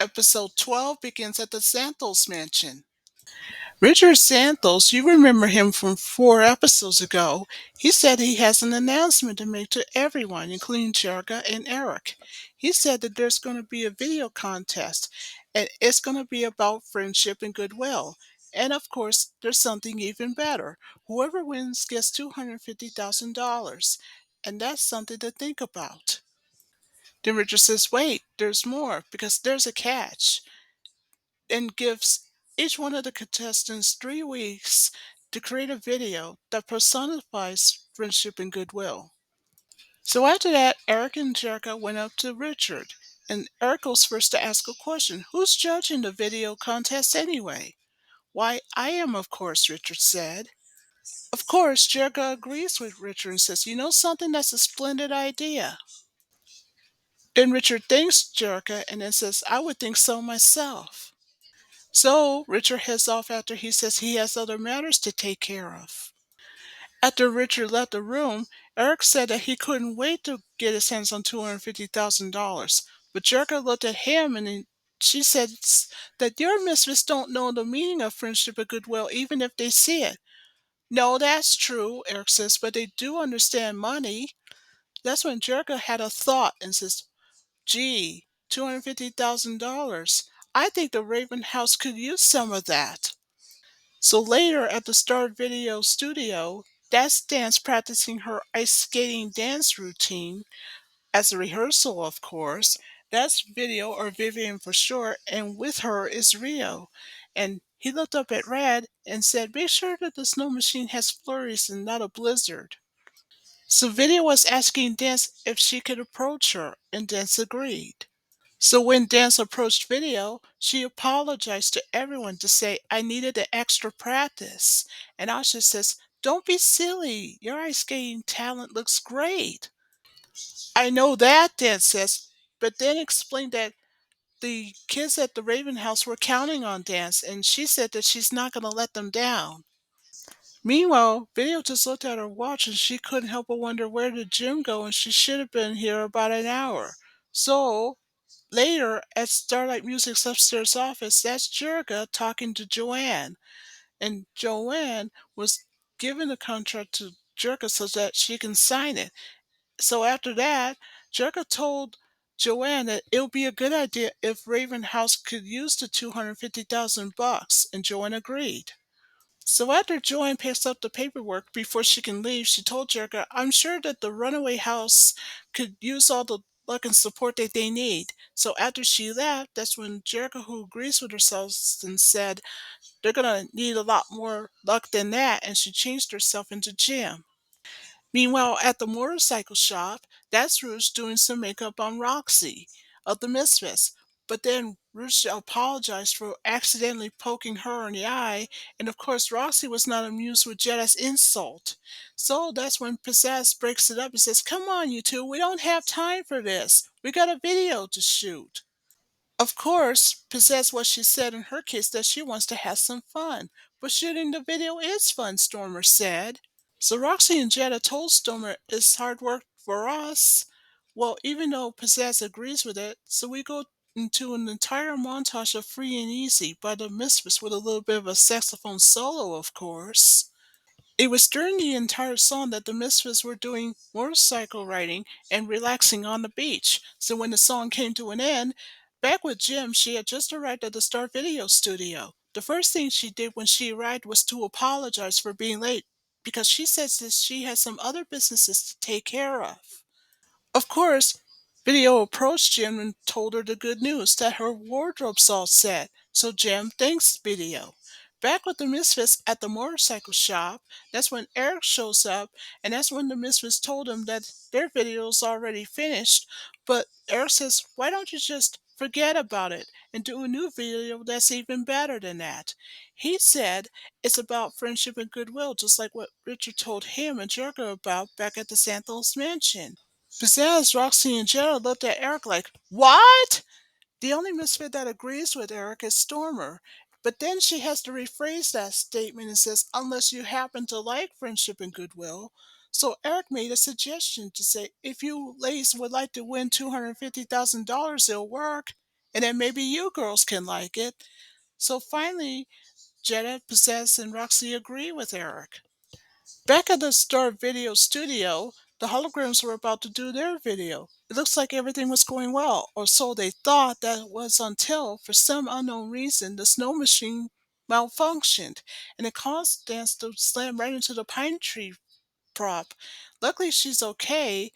Episode 12 begins at the Xanthos mansion. Richard Xanthos, you remember him from 4 episodes ago. He said he has an announcement to make to everyone, including Jerga and Eric. He said that there's going to be a video contest, and it's going to be about friendship and goodwill. And of course, there's something even better. Whoever wins gets $250,000, and that's something to think about. Then Richard says, wait, there's more, because there's a catch, and gives each one of the contestants 3 weeks to create a video that personifies friendship and goodwill. So after that, Eric and Jericho went up to Richard, and Eric was first to ask a question. Who's judging the video contest anyway? Why, I am, of course, Richard said. Of course, Jericho agrees with Richard and says, you know something, that's a splendid idea. Then Richard thanks Jericho and then says, I would think so myself. So Richard heads off after he says he has other matters to take care of. After Richard left the room, Eric said that he couldn't wait to get his hands on $250,000. But Jericho looked at him and she said that your mistress don't know the meaning of friendship or goodwill even if they see it. No, that's true, Eric says, but they do understand money. That's when Jericho had a thought and says, gee, $250,000. I think the Raven House could use some of that. So later at the Star Video studio, that's Danse practicing her ice skating dance routine as a rehearsal, of course. That's Video, or Vivian for short, and with her is Rio. And he looked up at Red and said, make sure that the snow machine has flurries and not a blizzard. So Video was asking Danse if she could approach her, and Danse agreed. So when Danse approached Video, she apologized to everyone to say, I needed the extra practice. And Asha says, don't be silly. Your ice skating talent looks great. I know that, Danse says, but then explained that the kids at the Raven House were counting on Danse, and she said that she's not going to let them down. Meanwhile, Video just looked at her watch and she couldn't help but wonder where did Jim go, and she should have been here about an hour. So later, at Starlight Music's upstairs office, that's Jerga talking to Joanne. And Joanne was given the contract to Jerga so that she can sign it. So after that, Jerga told Joanne that it would be a good idea if Raven House could use the 250,000 bucks, and Joanne agreed. So after Joanne picks up the paperwork before she can leave, she told Jerga, I'm sure that the runaway house could use all the luck and support that they need. So after she left, that's when Jerga, who agrees with herself, and said they're going to need a lot more luck than that, and she changed herself into Jim. Meanwhile, at the motorcycle shop, that's Rouge doing some makeup on Roxy of the Misfits. But then Rouge apologized for accidentally poking her in the eye, and of course Roxy was not amused with Jetta's insult. So that's when Pizzazz breaks it up and says, come on, you two, we don't have time for this. We got a video to shoot. Of course, Pizzazz what she said in her case that she wants to have some fun. But shooting the video is fun, Stormer said. So Roxy and Jetta told Stormer it's hard work for us. Well, even though Pizzazz agrees with it, so we go into an entire montage of Free and Easy by the Misfits with a little bit of a saxophone solo, of course. It was during the entire song that the Misfits were doing motorcycle riding and relaxing on the beach. So when the song came to an end, back with Jim, she had just arrived at the Star Video studio. The first thing she did when she arrived was to apologize for being late because she says that she has some other businesses to take care of. Of course, Video approached Jim and told her the good news that her wardrobe's all set, so Jim thanks Video. Back with the Misfits at the motorcycle shop, that's when Eric shows up, and that's when the Misfits told him that their video's already finished. But Eric says, why don't you just forget about it and do a new video that's even better than that? He said it's about friendship and goodwill, just like what Richard told him and Jericho about back at the Xanthos mansion. Pizzazz, Roxy, and Gerald looked at Eric like, what? The only misfit that agrees with Eric is Stormer. But then she has to rephrase that statement and says, unless you happen to like friendship and goodwill. So Eric made a suggestion to say, if you ladies would like to win $250,000, it'll work. and then maybe you girls can like it. So finally, Jetta, Possess, and Roxy agree with Eric. Back at the Star Video studio, the holograms were about to do their video. It looks like everything was going well, or so they thought. That was until, for some unknown reason, the snow machine malfunctioned, and it caused Danse to slam right into the pine tree prop. Luckily, she's okay,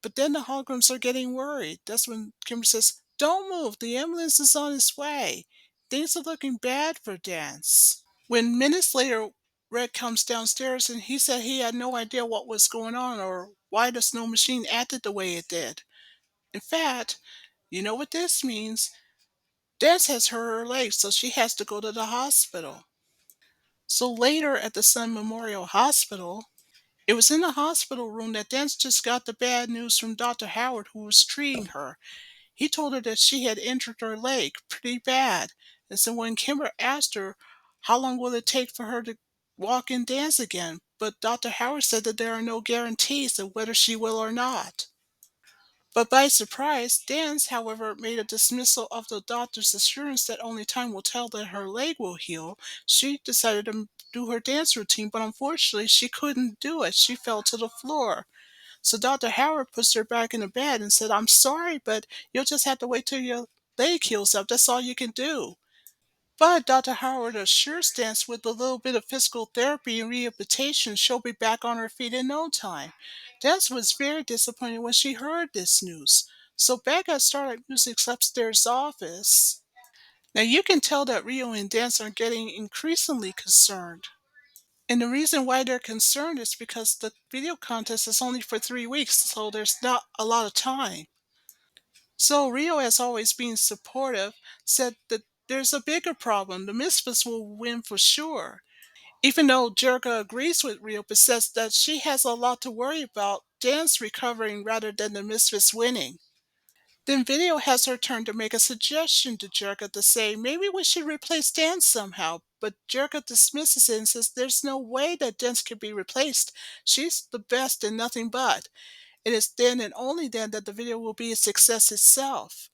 but then the holograms are getting worried. That's when Kimber says, "Don't move, the ambulance is on its way." Things are looking bad for Danse. When minutes later, Red comes downstairs and he said he had no idea what was going on or why the snow machine acted the way it did. In fact, you know what this means? Danse has hurt her leg, so she has to go to the hospital. So later at the Sun Memorial Hospital, it was in the hospital room that Danse just got the bad news from Dr. Howard, who was treating her. He told her that she had injured her leg pretty bad. And so when Kimber asked her how long will it take for her to walk and dance again, but Dr. Howard said that there are no guarantees of whether she will or not. But by surprise, Danse, however, made a dismissal of the doctor's assurance that only time will tell that her leg will heal. She decided to do her dance routine, but unfortunately she couldn't do it. She fell to the floor. So Dr. Howard puts her back in the bed and said, "I'm sorry, but you'll just have to wait till your leg heals up. That's all you can do." But Dr. Howard assures Dance with a little bit of physical therapy and rehabilitation, she'll be back on her feet in no time. Dance was very disappointed when she heard this news. So back at Starlight Music's upstairs office, now you can tell that Rio and Dance are getting increasingly concerned. And the reason why they're concerned is because the video contest is only for 3 weeks, so there's not a lot of time. So Rio, as always being supportive, said that there's a bigger problem. The Misfits will win for sure. Even though Jerka agrees with Rio, but says that she has a lot to worry about Dan's recovering rather than the Misfits winning. Then Video has her turn to make a suggestion to Jerka to say maybe we should replace Dance somehow, but Jerka dismisses it and says there's no way that Dance can be replaced. She's the best and nothing but. It is then and only then that the video will be a success itself.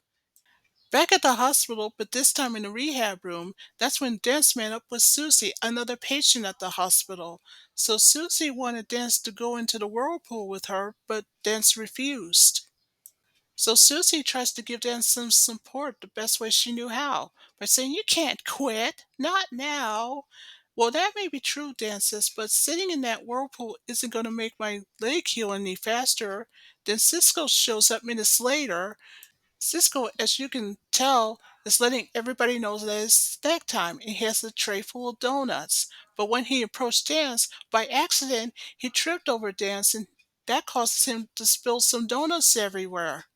Back at the hospital, but this time in the rehab room, that's when Dance met up with Susie, another patient at the hospital. So Susie wanted Dance to go into the whirlpool with her, but Dance refused. So Susie tries to give Dan some support the best way she knew how by saying, "You can't quit. Not now." Well, that may be true, Dan says, but sitting in that whirlpool isn't going to make my leg heal any faster. Then Cisco shows up minutes later. Cisco, as you can tell, is letting everybody know that it's snack time and he has a tray full of donuts. But when he approached Dance, by accident, he tripped over Dance and that causes him to spill some donuts everywhere.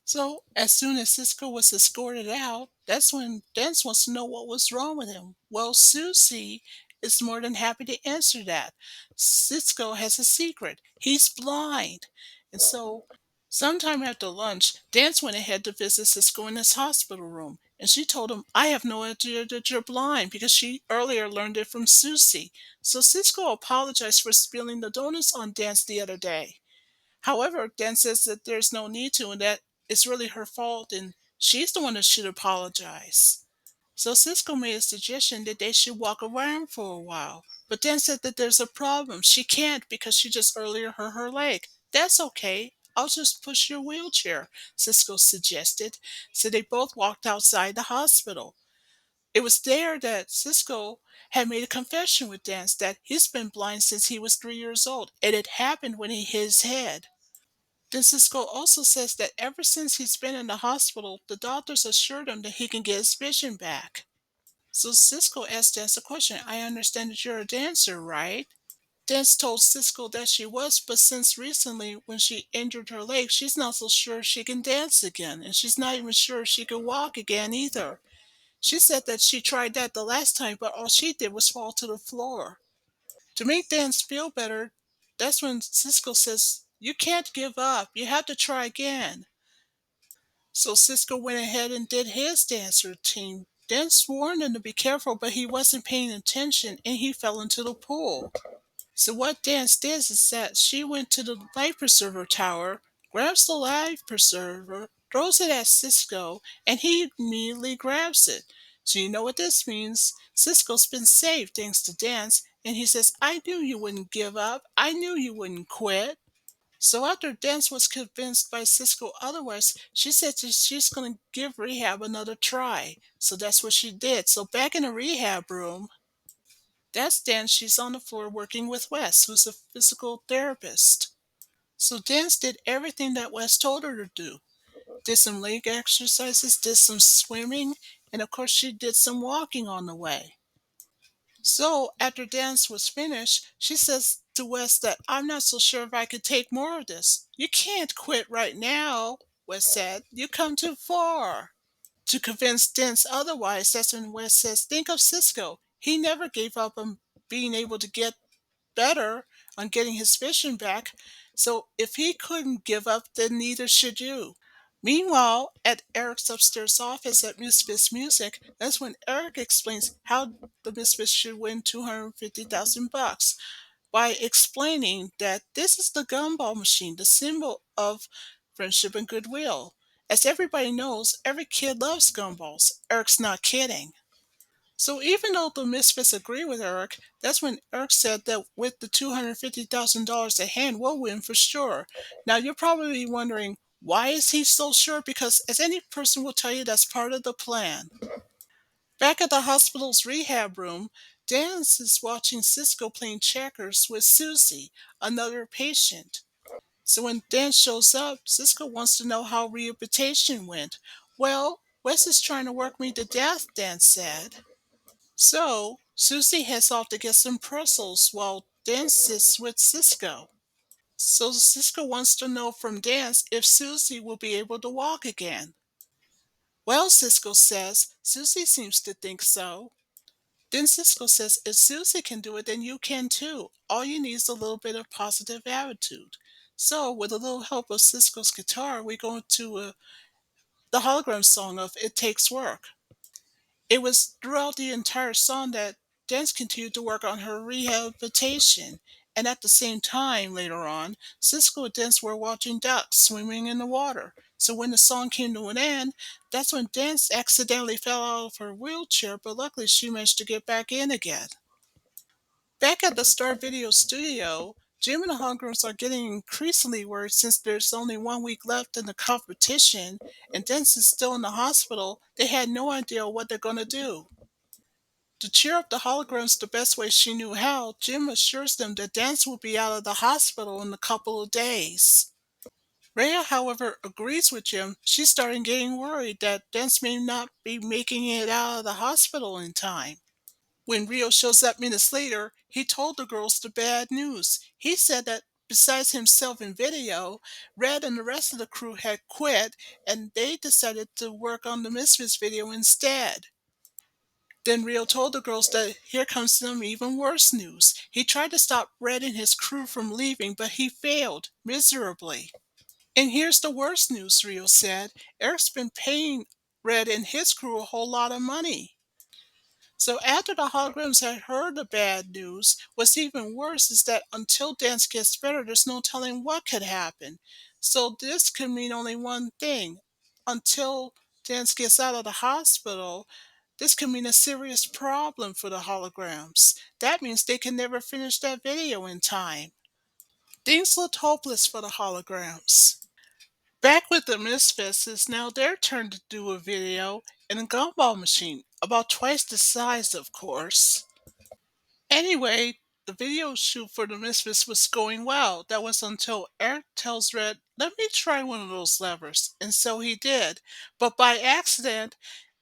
So, as soon as Cisco was escorted out, that's when Dance wants to know what was wrong with him. Well, Susie is more than happy to answer that. Cisco has a secret. He's blind. And so, sometime after lunch, Dance went ahead to visit Cisco in his hospital room. And she told him, "I have no idea that you're blind," because she earlier learned it from Susie. So Cisco apologized for spilling the donuts on Dance the other day. However, Dan says that there's no need to and that it's really her fault and she's the one that should apologize. So Cisco made a suggestion that they should walk around for a while. But Dan said that there's a problem. She can't because she just earlier hurt her leg. "That's okay. I'll just push your wheelchair," Cisco suggested. So they both walked outside the hospital. It was there that Cisco had made a confession with Dance that he's been blind since he was 3 years old, and it happened when he hit his head. Then Cisco also says that ever since he's been in the hospital, the doctors assured him that he can get his vision back. So Cisco asked Dance a question. "I understand that you're a dancer, right?" Dance told Cisco that she was, but since recently, when she injured her leg, she's not so sure she can dance again, and she's not even sure she can walk again either. She said that she tried that the last time, but all she did was fall to the floor. To make Dance feel better, that's when Cisco says, "You can't give up. You have to try again." So Cisco went ahead and did his dance routine. Dance warned him to be careful, but he wasn't paying attention and he fell into the pool. So what Dance did is that she went to the life preserver tower, grabs the life preserver, throws it at Cisco, and he immediately grabs it. So you know what this means. Cisco's been saved thanks to Danse, and he says, I knew you wouldn't give up. I knew you wouldn't quit. So after Danse was convinced by Cisco otherwise, she said that she's going to give rehab another try. So that's what she did. So back in the rehab room, that's Danse. She's on the floor working with Wes, who's a physical therapist. So Danse did everything that Wes told her to do. Did some leg exercises, did some swimming, and of course she did some walking on the way. So after Danse was finished, she says to Wes that I'm not so sure if I could take more of this. You can't quit right now, Wes said. You come too far. To convince Danse otherwise, that's when Wes says, think of Cisco. He never gave up on being able to get better, on getting his vision back. So if he couldn't give up, then neither should you. Meanwhile, at Eric's upstairs office at Misfits Music, that's when Eric explains how the Misfits should win 250,000 bucks by explaining that this is the gumball machine, the symbol of friendship and goodwill. As everybody knows, every kid loves gumballs. Eric's not kidding. So even though the Misfits agree with Eric, that's when Eric said that with the $250,000 at hand, we'll win for sure. Now you're probably wondering, why is he so sure? Because as any person will tell you, that's part of the plan. Back at the hospital's rehab room, Danse is watching Cisco playing checkers with Susie, another patient. So when Dan shows up, Cisco wants to know how rehabilitation went. Well, Wes is trying to work me to death, Dan said. So, Susie heads off to get some pretzels while Dan sits with Cisco. So, Cisco wants to know from Danse if Susie will be able to walk again. Well, Cisco says, Susie seems to think so. Then Cisco says, if Susie can do it, then you can too. All you need is a little bit of positive attitude. So, with a little help of Cisco's guitar, we go into the hologram song of It Takes Work. It was throughout the entire song that Dance continued to work on her rehabilitation, and at the same time, later on, Cisco and Dance were watching ducks swimming in the water. So when the song came to an end, that's when Dance accidentally fell out of her wheelchair, but luckily she managed to get back in again. Back at the Star Video studio, Jim and the Holograms are getting increasingly worried since there's only 1 week left in the competition, and Dance is still in the hospital. They had no idea what they're going to do. To cheer up the holograms the best way she knew how, Jim assures them that Danse will be out of the hospital in a couple of days. Rhea, however, agrees with Jim. She's starting getting worried that Danse may not be making it out of the hospital in time. When Rio shows up minutes later, he told the girls the bad news. He said that besides himself in video, Red and the rest of the crew had quit and they decided to work on the Misfits video instead. Then Rio told the girls that here comes some even worse news. He tried to stop Red and his crew from leaving, but he failed miserably. And here's the worst news, Rio said. Eric's been paying Red and his crew a whole lot of money. So after the holograms had heard the bad news, what's even worse is that until Dance gets better, there's no telling what could happen. So this could mean only one thing. Until Dance gets out of the hospital, this could mean a serious problem for the holograms. That means they can never finish that video in time. Things looked hopeless for the holograms. Back with the Misfits, it's now their turn to do a video in a gumball machine, about twice the size, of course. Anyway, the video shoot for the Misfits was going well. That was until Eric tells Red, let me try one of those levers. And so he did. But by accident,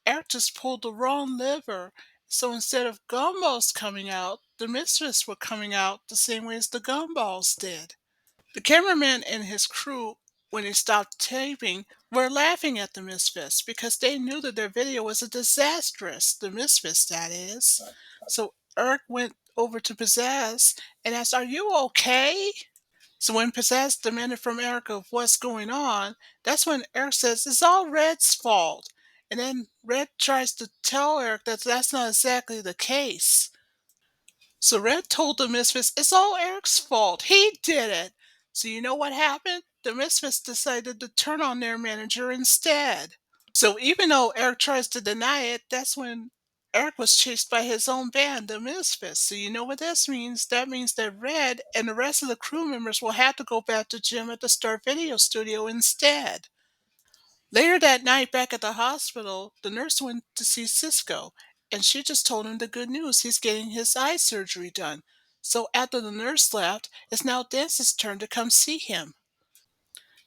Eric just pulled the wrong lever. So instead of gumballs coming out, the Misfits were coming out the same way as the gumballs did. The cameraman and his crew, when they stopped taping, were laughing at the Misfits because they knew that their video was a disastrous. The Misfits, that is. So Eric went over to Pizzazz and asked, are you okay? So when Pizzazz demanded from Eric of what's going on, that's when Eric says, it's all Red's fault. And then Red tries to tell Eric that that's not exactly the case. So Red told the Misfits, it's all Eric's fault. He did it. So you know what happened? The Misfits decided to turn on their manager instead. So even though Eric tries to deny it, that's when Eric was chased by his own band, the Misfits. So you know what this means? That means that Red and the rest of the crew members will have to go back to Jim at the Star Video Studio instead. Later that night, back at the hospital, the nurse went to see Cisco, and she just told him the good news: he's getting his eye surgery done. So after the nurse left, it's now Dance's turn to come see him.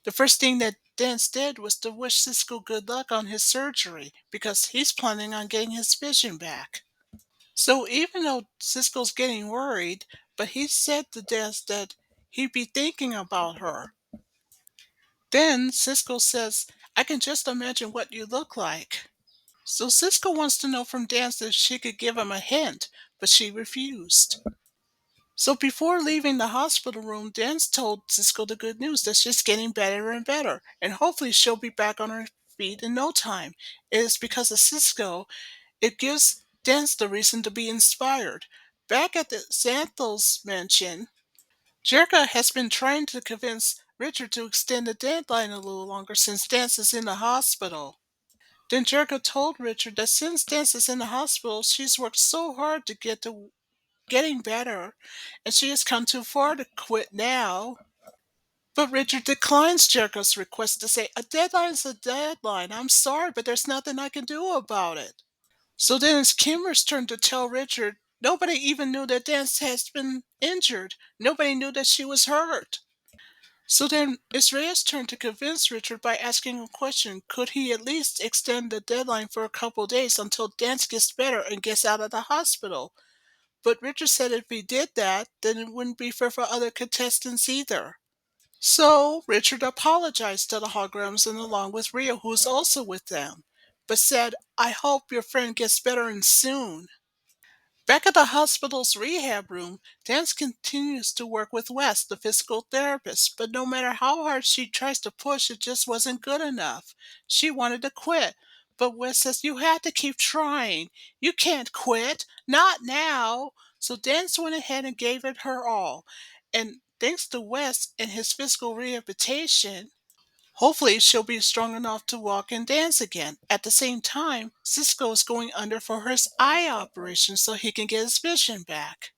The first thing that Dance did was to wish Cisco good luck on his surgery because he's planning on getting his vision back. So even though Cisco's getting worried, but he said to Dance that he'd be thinking about her. Then Cisco says, I can just imagine what you look like. So Cisco wants to know from Dance if she could give him a hint, but she refused. So before leaving the hospital room, Dance told Cisco the good news that she's getting better and better, and hopefully she'll be back on her feet in no time. It is because of Cisco, it gives Dance the reason to be inspired. Back at the Xanthos mansion, Jerka has been trying to convince Richard to extend the deadline a little longer since Dance is in the hospital. Then Jerka told Richard that since Dance is in the hospital, she's worked so hard to get to getting better, and she has come too far to quit now. But Richard declines Jericho's request to say, a deadline's a deadline. I'm sorry, but there's nothing I can do about it. So then it's Kimmer's turn to tell Richard nobody even knew that Dance has been injured. Nobody knew that she was hurt. So then it's Rhea's turn to convince Richard by asking a question. Could he at least extend the deadline for a couple days until Dance gets better and gets out of the hospital? But Richard said if he did that, then it wouldn't be fair for other contestants either. So Richard apologized to the Holograms and along with Rio, who was also with them, but said, I hope your friend gets better and soon. Back at the hospital's rehab room, Dance continues to work with Wes, the physical therapist, but no matter how hard she tries to push, it just wasn't good enough. She wanted to quit, but Wes says, you have to keep trying. You can't quit. Not now. So Dance went ahead and gave it her all. And thanks to Wes and his physical rehabilitation, hopefully, she'll be strong enough to walk and dance again. At the same time, Cisco is going under for his eye operation so he can get his vision back.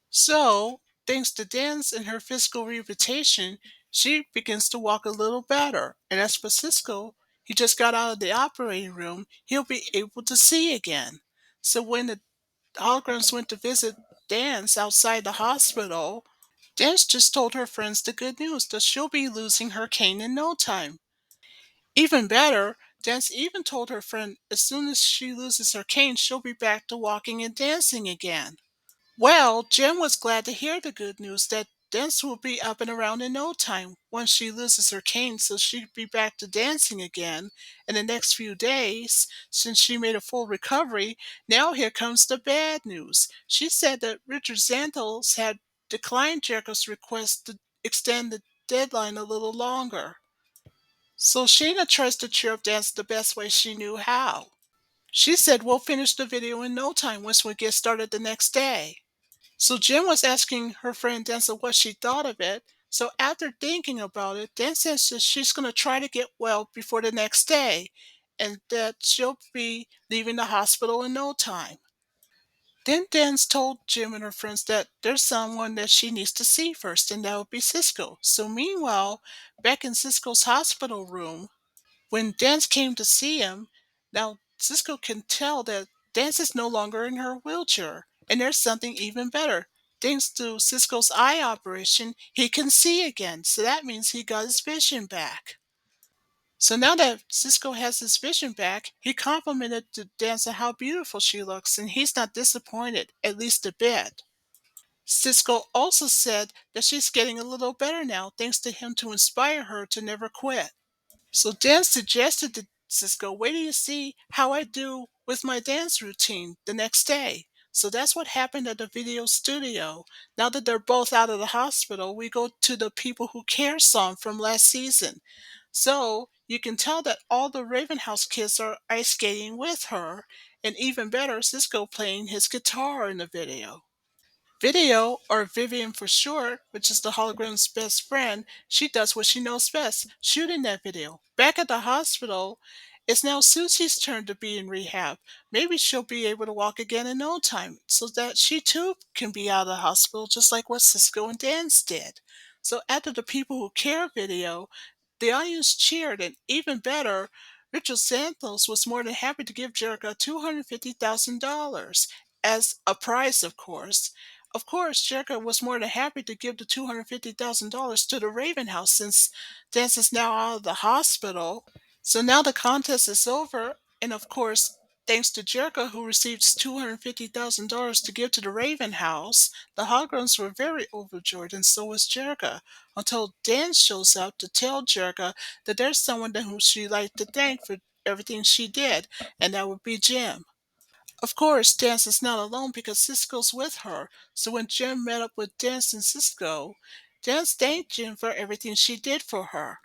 So, thanks to Dance and her physical rehabilitation, she begins to walk a little better. And as for Cisco, he just got out of the operating room. He'll be able to see again. So when the holograms went to visit Dance outside the hospital, Dance just told her friends the good news that she'll be losing her cane in no time. Even better, Dance even told her friend as soon as she loses her cane, she'll be back to walking and dancing again. Well, Jen was glad to hear the good news that Dance will be up and around in no time once she loses her cane, so she'd be back to dancing again in the next few days since she made a full recovery. Now here comes the bad news. She said that Richard Xanthos had declined Jericho's request to extend the deadline a little longer. So Shayna tries to cheer up Dance the best way she knew how. She said we'll finish the video in no time once we get started the next day. So Jen was asking her friend Dansa what she thought of it. So after thinking about it, Dance says that she's going to try to get well before the next day and that she'll be leaving the hospital in no time. Then Dance told Jim and her friends that there's someone that she needs to see first, and that would be Cisco. So meanwhile, back in Cisco's hospital room, when Dance came to see him, now Cisco can tell that Dance is no longer in her wheelchair. And there's something even better. Thanks to Cisco's eye operation, he can see again. So that means he got his vision back. So now that Cisco has his vision back, he complimented to Dance on how beautiful she looks, and he's not disappointed, at least a bit. Cisco also said that she's getting a little better now, thanks to him to inspire her to never quit. So Dan suggested to Cisco, wait till you see how I do with my dance routine the next day. So that's what happened at the video studio. Now that they're both out of the hospital, we go to the People Who Care song from last season. So you can tell that all the Ravenhouse kids are ice skating with her, and even better, Cisco playing his guitar in the video. Video, or Vivian for short, which is the hologram's best friend, she does what she knows best, shooting that video. Back at the hospital, it's now Susie's turn to be in rehab. Maybe she'll be able to walk again in no time, so that she too can be out of the hospital just like what Cisco and Danse did. So after the People Who Care video, the audience cheered, and even better, Richard Xanthos was more than happy to give Jericho $250,000 as a prize, of course. Of course, Jericho was more than happy to give the $250,000 to the Raven House since Dance is now out of the hospital. So now the contest is over, and of course, thanks to Jericho, who receives $250,000 to give to the Raven House, the Holograms were very overjoyed, and so was Jericho, until Dan shows up to tell Jericho that there's someone who she'd like to thank for everything she did, and that would be Jim. Of course, Dance is not alone because Cisco's with her, so when Jim met up with Dance and Cisco, Dance thanked Jim for everything she did for her.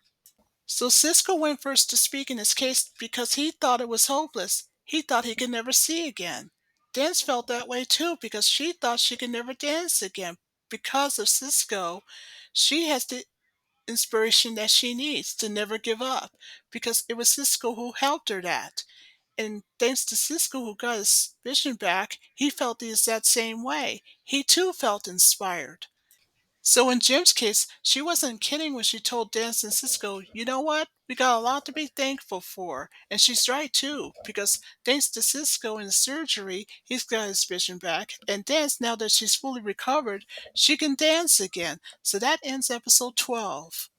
So Cisco went first to speak in his case because he thought it was hopeless. He thought he could never see again. Dance felt that way too because she thought she could never dance again. Because of Cisco, she has the inspiration that she needs to never give up because it was Cisco who helped her that. And thanks to Cisco who got his vision back, he felt the exact same way. He too felt inspired. So in Jim's case, she wasn't kidding when she told Danse and Cisco, you know what? We got a lot to be thankful for. And she's right too, because thanks to Cisco and the surgery, he's got his vision back. And Danse, now that she's fully recovered, she can dance again. So that ends episode 12.